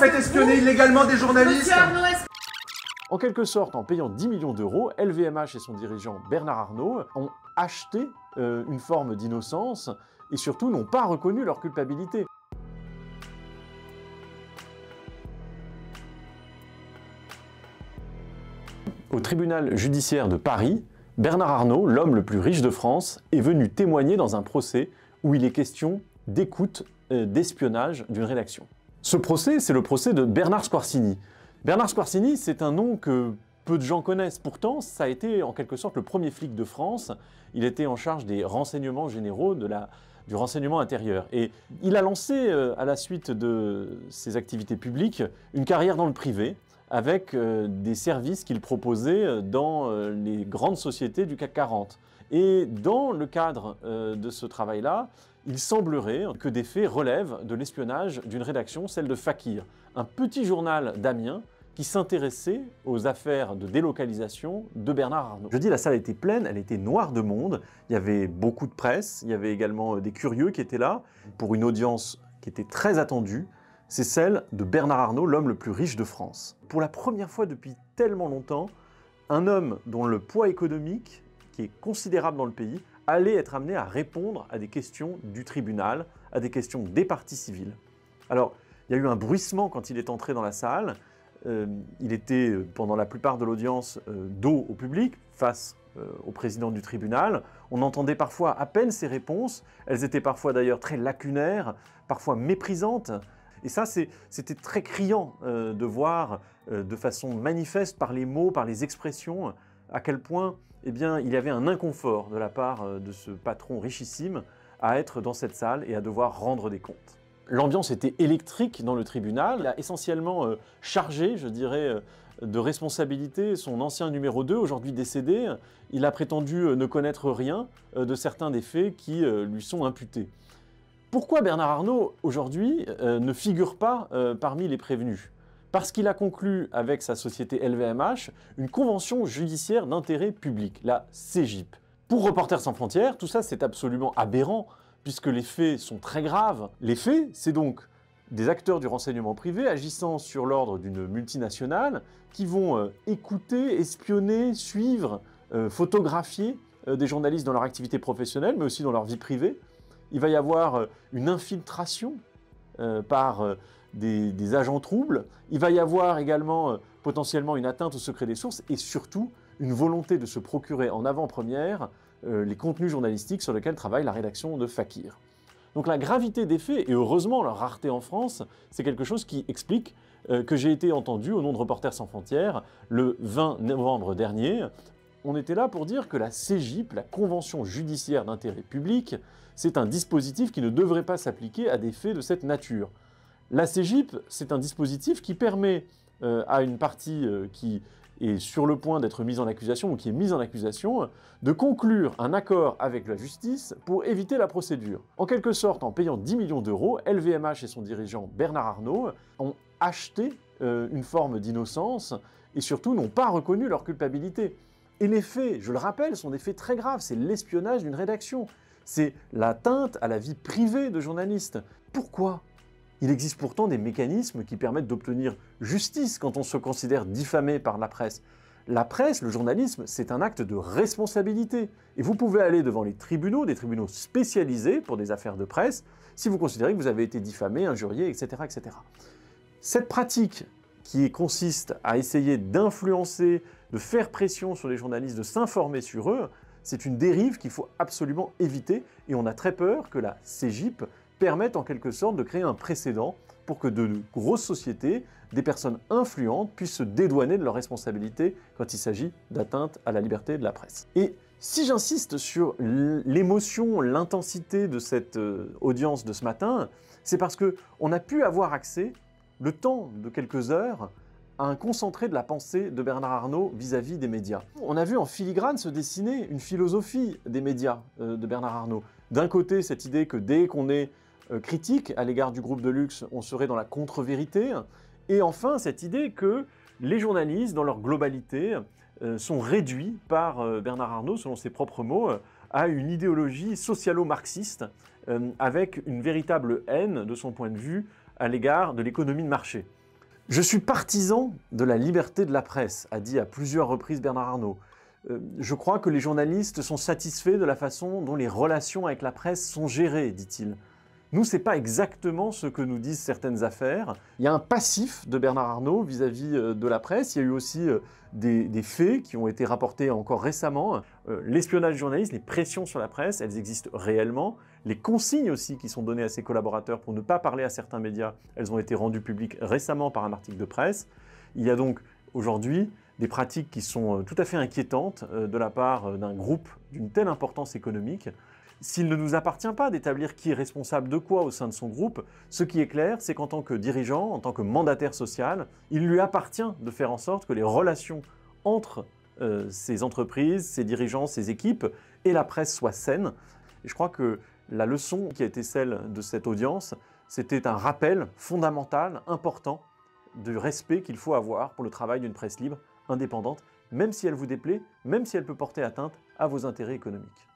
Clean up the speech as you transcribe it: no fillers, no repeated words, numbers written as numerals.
faites espionner illégalement des journalistes? En quelque sorte, en payant 10 millions d'euros, LVMH et son dirigeant Bernard Arnault ont acheté une forme d'innocence et surtout n'ont pas reconnu leur culpabilité. Au tribunal judiciaire de Paris, Bernard Arnault, l'homme le plus riche de France, est venu témoigner dans un procès où il est question d'écoute, d'espionnage d'une rédaction. Ce procès, c'est le procès de Bernard Squarcini. Bernard Squarcini, c'est un nom que peu de gens connaissent. Pourtant, ça a été en quelque sorte le premier flic de France. Il était en charge des renseignements généraux du renseignement intérieur. Et il a lancé, à la suite de ses activités publiques, une carrière dans le privé, avec des services qu'il proposait dans les grandes sociétés du CAC 40. Et dans le cadre de ce travail-là, il semblerait que des faits relèvent de l'espionnage d'une rédaction, celle de Fakir, un petit journal d'Amiens qui s'intéressait aux affaires de délocalisation de Bernard Arnault. Je dis, la salle était pleine, elle était noire de monde, il y avait beaucoup de presse, il y avait également des curieux qui étaient là, pour une audience qui était très attendue. C'est celle de Bernard Arnault, l'homme le plus riche de France. Pour la première fois depuis tellement longtemps, un homme dont le poids économique, qui est considérable dans le pays, allait être amené à répondre à des questions du tribunal, à des questions des parties civiles. Alors, il y a eu un bruissement quand il est entré dans la salle. Il était, pendant la plupart de l'audience, dos au public, face au président du tribunal. On entendait parfois à peine ses réponses. Elles étaient parfois d'ailleurs très lacunaires, parfois méprisantes. Et ça, c'était très criant de voir de façon manifeste par les mots, par les expressions, à quel point il y avait un inconfort de la part de ce patron richissime à être dans cette salle et à devoir rendre des comptes. L'ambiance était électrique dans le tribunal. Il a essentiellement chargé, je dirais, de responsabilité son ancien numéro 2, aujourd'hui décédé. Il a prétendu ne connaître rien de certains des faits qui lui sont imputés. Pourquoi Bernard Arnault, aujourd'hui, ne figure pas parmi les prévenus? Parce qu'il a conclu avec sa société LVMH une convention judiciaire d'intérêt public, la CJIP. Pour Reporters sans frontières, tout ça c'est absolument aberrant, puisque les faits sont très graves. Les faits, c'est donc des acteurs du renseignement privé agissant sur l'ordre d'une multinationale qui vont écouter, espionner, suivre, photographier des journalistes dans leur activité professionnelle, mais aussi dans leur vie privée. Il va y avoir une infiltration par des agents troubles. Il va y avoir également potentiellement une atteinte au secret des sources et surtout une volonté de se procurer en avant-première les contenus journalistiques sur lesquels travaille la rédaction de Fakir. Donc la gravité des faits, et heureusement leur rareté en France, c'est quelque chose qui explique que j'ai été entendu au nom de Reporters sans frontières le 20 novembre dernier. On était là pour dire que la CJIP, la Convention judiciaire d'intérêt public, c'est un dispositif qui ne devrait pas s'appliquer à des faits de cette nature. La CJIP, c'est un dispositif qui permet à une partie qui est sur le point d'être mise en accusation ou qui est mise en accusation, de conclure un accord avec la justice pour éviter la procédure. En quelque sorte, en payant 10 millions d'euros, LVMH et son dirigeant Bernard Arnault ont acheté une forme d'innocence et surtout n'ont pas reconnu leur culpabilité. Et les faits, je le rappelle, sont des faits très graves. C'est l'espionnage d'une rédaction. C'est l'atteinte à la vie privée de journalistes. Pourquoi ? Il existe pourtant des mécanismes qui permettent d'obtenir justice quand on se considère diffamé par la presse. La presse, le journalisme, c'est un acte de responsabilité. Et vous pouvez aller devant les tribunaux, des tribunaux spécialisés pour des affaires de presse, si vous considérez que vous avez été diffamé, injurié, etc., etc. Cette pratique qui consiste à essayer d'influencer, de faire pression sur les journalistes, de s'informer sur eux, c'est une dérive qu'il faut absolument éviter et on a très peur que la CJIP permette en quelque sorte de créer un précédent pour que de grosses sociétés, des personnes influentes puissent se dédouaner de leurs responsabilités quand il s'agit d'atteinte à la liberté de la presse. Et si j'insiste sur l'émotion, l'intensité de cette audience de ce matin, c'est parce qu'on a pu avoir accès, le temps de quelques heures, à un concentré de la pensée de Bernard Arnault vis-à-vis des médias. On a vu en filigrane se dessiner une philosophie des médias de Bernard Arnault. D'un côté, cette idée que dès qu'on est critique à l'égard du groupe de luxe, on serait dans la contre-vérité. Et enfin, cette idée que les journalistes, dans leur globalité, sont réduits par Bernard Arnault, selon ses propres mots, à une idéologie socialo-marxiste, avec une véritable haine, de son point de vue, à l'égard de l'économie de marché. Je suis partisan de la liberté de la presse, a dit à plusieurs reprises Bernard Arnault. Je crois que les journalistes sont satisfaits de la façon dont les relations avec la presse sont gérées, dit-il. Nous, ce n'est pas exactement ce que nous disent certaines affaires. Il y a un passif de Bernard Arnault vis-à-vis de la presse. Il y a eu aussi des faits qui ont été rapportés encore récemment. L'espionnage journaliste, les pressions sur la presse, elles existent réellement. Les consignes aussi qui sont données à ses collaborateurs pour ne pas parler à certains médias, elles ont été rendues publiques récemment par un article de presse. Il y a donc aujourd'hui des pratiques qui sont tout à fait inquiétantes de la part d'un groupe d'une telle importance économique. S'il ne nous appartient pas d'établir qui est responsable de quoi au sein de son groupe, ce qui est clair, c'est qu'en tant que dirigeant, en tant que mandataire social, il lui appartient de faire en sorte que les relations entre ces entreprises, ces dirigeants, ces équipes et la presse soient saines. Et je crois que la leçon qui a été celle de cette audience, c'était un rappel fondamental, important, du respect qu'il faut avoir pour le travail d'une presse libre, indépendante, même si elle vous déplaît, même si elle peut porter atteinte à vos intérêts économiques.